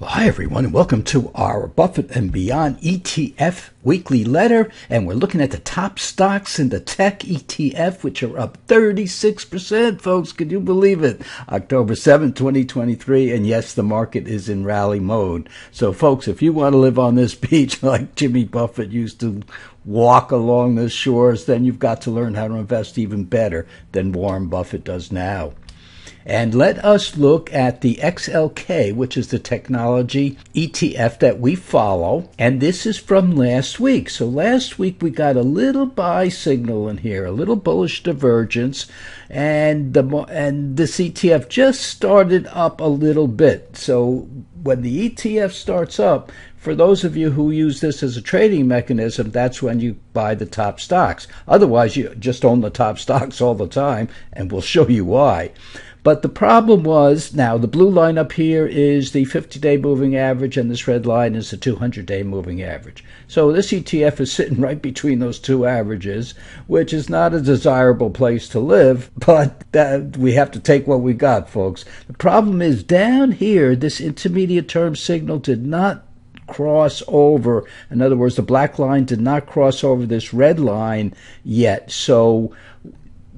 Well, hi, everyone, and welcome to our Buffett and Beyond ETF weekly letter. And we're looking at the top stocks in the Tech ETF, which are up 36%, folks. Could you believe it? October 7th, 2023. And yes, the market is in rally mode. So, folks, if you want to live on this beach like Jimmy Buffett used to walk along the shores, then you've got to learn how to invest even better than Warren Buffett does now. And let us look at the XLK, which is the technology ETF that we follow. And this is from last week. So last week we got a little buy signal in here, a little bullish divergence. And this ETF just started up a little bit. So when the ETF starts up, for those of you who use this as a trading mechanism, that's when you buy the top stocks. Otherwise, you just own the top stocks all the time, and we'll show you why. But the problem was, now the blue line up here is the 50-day moving average, and this red line is the 200-day moving average. So this ETF is sitting right between those two averages, which is not a desirable place to live, but we have to take what we got, folks. The problem is down here, this intermediate term signal did not cross over. In other words, the black line did not cross over this red line yet. So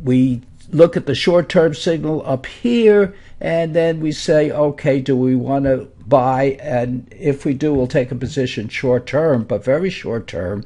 we look at the short-term signal up here, and then we say, okay, do we want to buy? And if we do, we'll take a position short-term, but very short-term,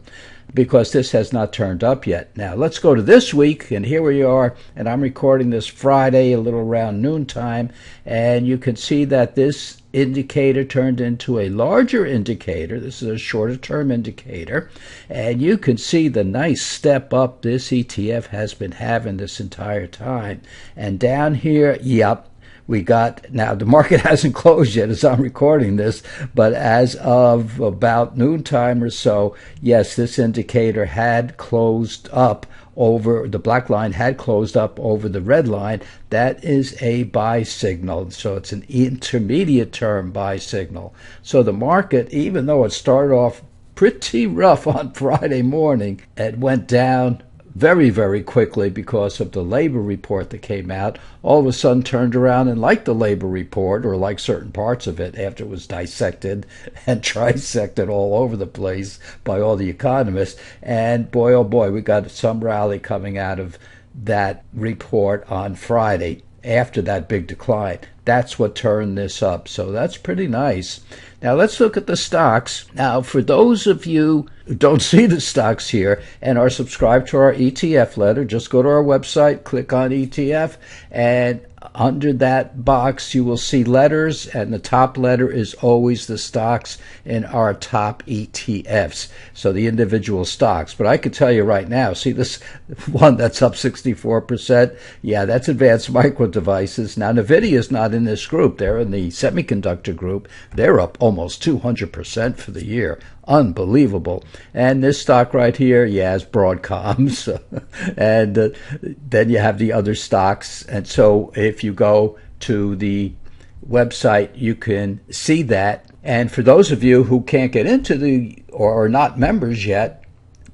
because this has not turned up yet. Now, let's go to this week, and here we are, and I'm recording this Friday, a little around noontime, and you can see that this indicator turned into a larger indicator. This is a shorter term indicator, and you can see the nice step up this ETF has been having this entire time. And down here, yep, we got, now the market hasn't closed yet as I'm recording this, but as of about noontime or so, yes, this indicator had closed up over, the black line had closed up over the red line. That is a buy signal. So it's an intermediate term buy signal. So the market, even though it started off pretty rough on Friday morning, it went down very, very quickly because of the labor report that came out. All of a sudden turned around and liked the labor report, or like certain parts of it, after it was dissected and trisected all over the place by all the economists. And boy, oh boy, we got some rally coming out of that report on Friday after that big decline. That's what turned this up. So that's pretty nice. Now let's look at the stocks. Now, for those of you who don't see the stocks here and are subscribed to our ETF letter, just go to our website, click on ETF, and under that box you will see letters, and the top letter is always the stocks in our top ETFs, so the individual stocks. But I can tell you right now, see this one that's up 64%? Yeah, that's Advanced Micro Devices. Now, NVIDIA is not in this group. They're in the semiconductor group. They're up almost 200% for the year. Unbelievable. And this stock right here, yeah, is Broadcom. So, and then you have the other stocks. And so if you go to the website, you can see that. And for those of you who can't get into the, or are not members yet,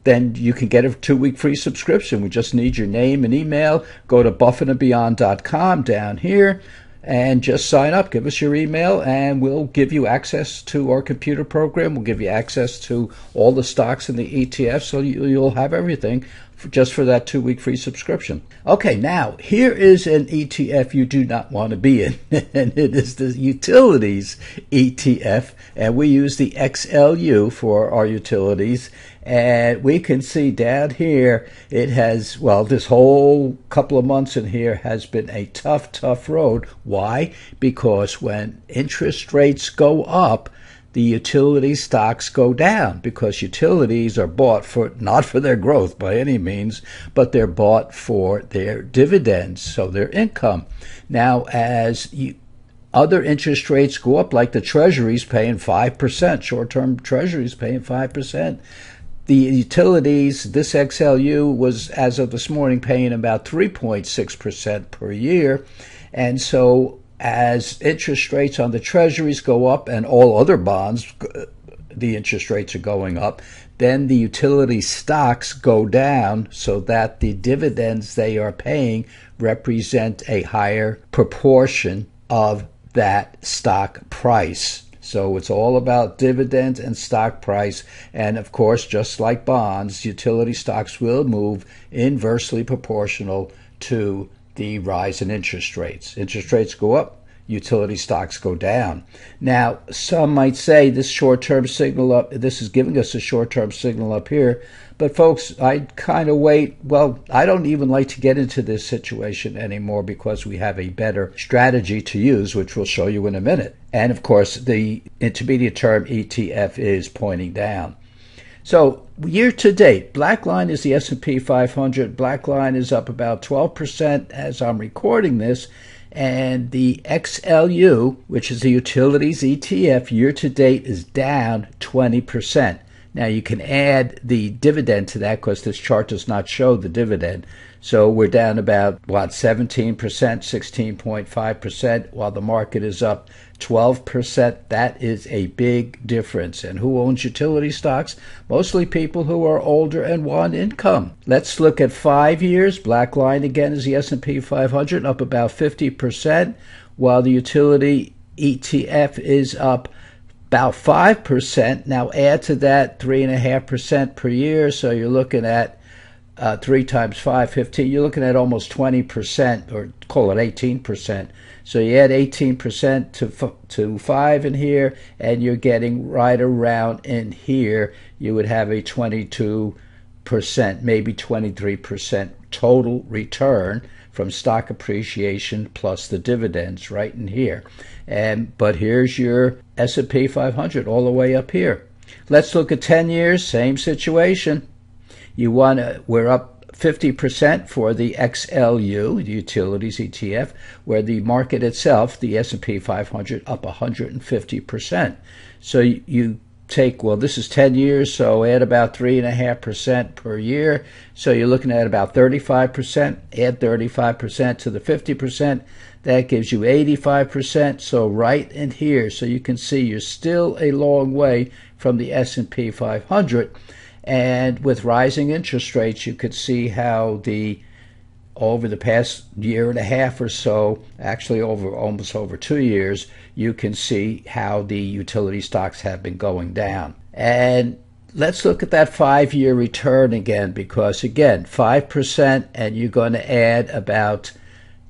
then you can get a 2-week free subscription. We just need your name and email. Go to buffettandbeyond.com down here and just sign up. Give us your email, and we'll give you access to our computer program. We'll give you access to all the stocks in the ETF, so you'll have everything just for that 2-week free subscription. Okay, now here is an ETF you do not want to be in, and it is the Utilities ETF, and we use the XLU for our utilities. And we can see down here, it has, well, this whole couple of months in here has been a tough, tough road. Why? Because when interest rates go up, the utility stocks go down, because utilities are bought for, not for their growth by any means, but they're bought for their dividends, so their income. Now, as other interest rates go up, like the Treasury's paying 5%, short-term Treasury's paying 5%, the utilities, this XLU was, as of this morning, paying about 3.6% per year. And so as interest rates on the Treasuries go up and all other bonds, the interest rates are going up, then the utility stocks go down, so that the dividends they are paying represent a higher proportion of that stock price. So it's all about dividends and stock price. And of course, just like bonds, utility stocks will move inversely proportional to the rise in interest rates. Interest rates go up, utility stocks go down. Now, some might say this short-term signal up, this is giving us a short-term signal up here. But folks, I'd kind of wait. Well, I don't even like to get into this situation anymore because we have a better strategy to use, which we'll show you in a minute. And of course, the intermediate term ETF is pointing down. So year to date, black line is the S&P 500. Black line is up about 12% as I'm recording this. And the XLU, which is the utilities ETF, year to date is down 20%. Now you can add the dividend to that because this chart does not show the dividend. So we're down about, 17%, 16.5%, while the market is up 12%. That is a big difference. And who owns utility stocks? Mostly people who are older and want income. Let's look at 5 years. Black line again is the S&P 500, up about 50%, while the utility ETF is up about 5%. Now add to that 3.5% per year, so you're looking at 3 times 5, 15. You're looking at almost 20%, or call it 18%. So you add 18% to 5 in here, and you're getting right around in here. You would have a 22%, maybe 23% total return from stock appreciation plus the dividends right in here. But here's your S&P 500 all the way up here. Let's look at 10 years, same situation. We're up 50% for the XLU, the utilities ETF, where the market itself, the S&P 500, up 150%. So you take, this is 10 years, so add about 3.5% per year. So you're looking at about 35%. Add 35% to the 50%. That gives you 85%. So right in here, so you can see you're still a long way from the S&P 500. And with rising interest rates, you could see how over the past year and a half or so, actually almost over 2 years, you can see how the utility stocks have been going down. And let's look at that 5-year return again, because again, 5%, and you're going to add about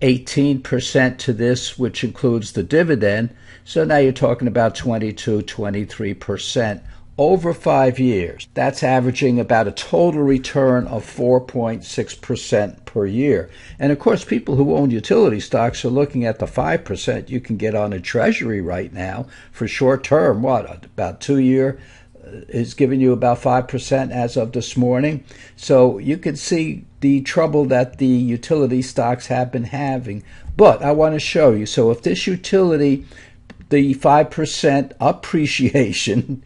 18% to this, which includes the dividend. So now you're talking about 22, 23% over 5 years. That's averaging about a total return of 4.6% per year. And of course, people who own utility stocks are looking at the 5% you can get on a treasury right now for short term. About 2 year is giving you about 5% as of this morning. So you can see the trouble that the utility stocks have been having. But I want to show you. So if this utility, the 5% appreciation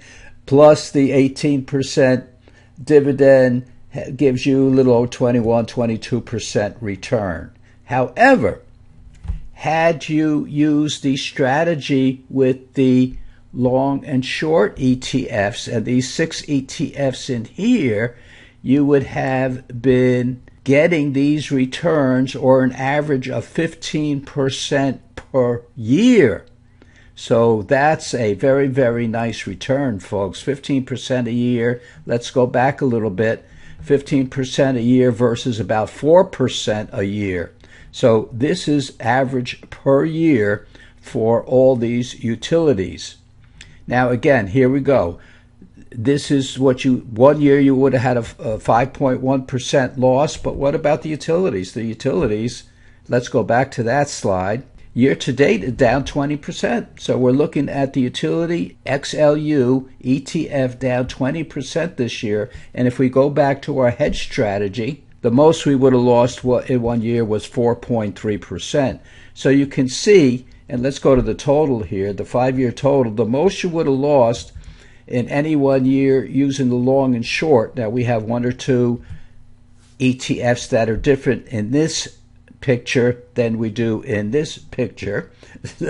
plus the 18% dividend gives you a little over 21, 22% return. However, had you used the strategy with the long and short ETFs and these 6 ETFs in here, you would have been getting these returns, or an average of 15% per year. So that's a very, very nice return, folks. 15% a year. Let's go back a little bit. 15% a year versus about 4% a year. So this is average per year for all these utilities. Now again, here we go. This is what 1 year you would have had a 5.1% loss, but what about the utilities? The utilities, let's go back to that slide. Year to date, down 20%. So we're looking at the utility XLU ETF down 20% this year. And if we go back to our hedge strategy, the most we would have lost in 1 year was 4.3%. So you can see, and let's go to the total here, the 5-year total, the most you would have lost in any 1 year using the long and short. Now we have 1 or 2 ETFs that are different in this picture than we do in this picture.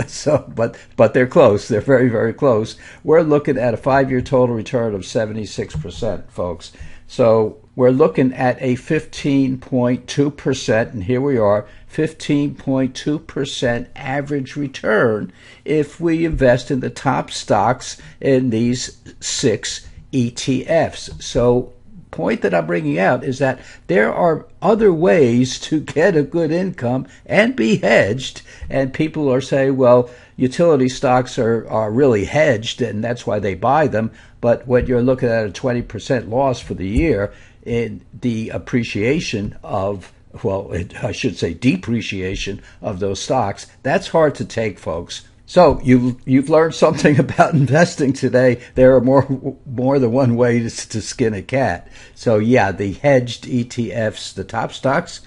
So, but they're close. They're very, very close. We're looking at a 5-year total return of 76%, folks. So we're looking at a 15.2%, and here we are, 15.2% average return if we invest in the top stocks in these 6 ETFs. So point that I'm bringing out is that there are other ways to get a good income and be hedged. And people are saying, well, utility stocks are really hedged and that's why they buy them. But when you're looking at a 20% loss for the year in the appreciation of, well, I should say depreciation of those stocks, that's hard to take, folks. So you've learned something about investing today. There are more than one way to skin a cat. So yeah, the hedged ETFs, the top stocks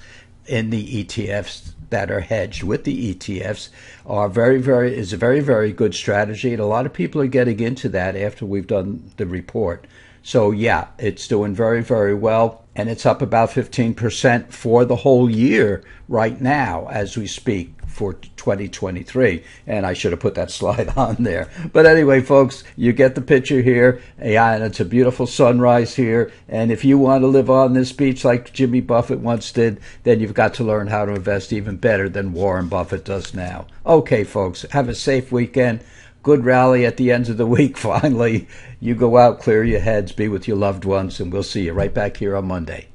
in the ETFs that are hedged with the ETFs are is a very good strategy, and a lot of people are getting into that after we've done the report. So yeah, it's doing very well, and it's up about 15% for the whole year right now as we speak for 2023. And I should have put that slide on there. But anyway, folks, you get the picture here. Yeah, and it's a beautiful sunrise here. And if you want to live on this beach like Jimmy Buffett once did, then you've got to learn how to invest even better than Warren Buffett does now. Okay, folks, have a safe weekend. Good rally at the end of the week, finally. You go out, clear your heads, be with your loved ones, and we'll see you right back here on Monday.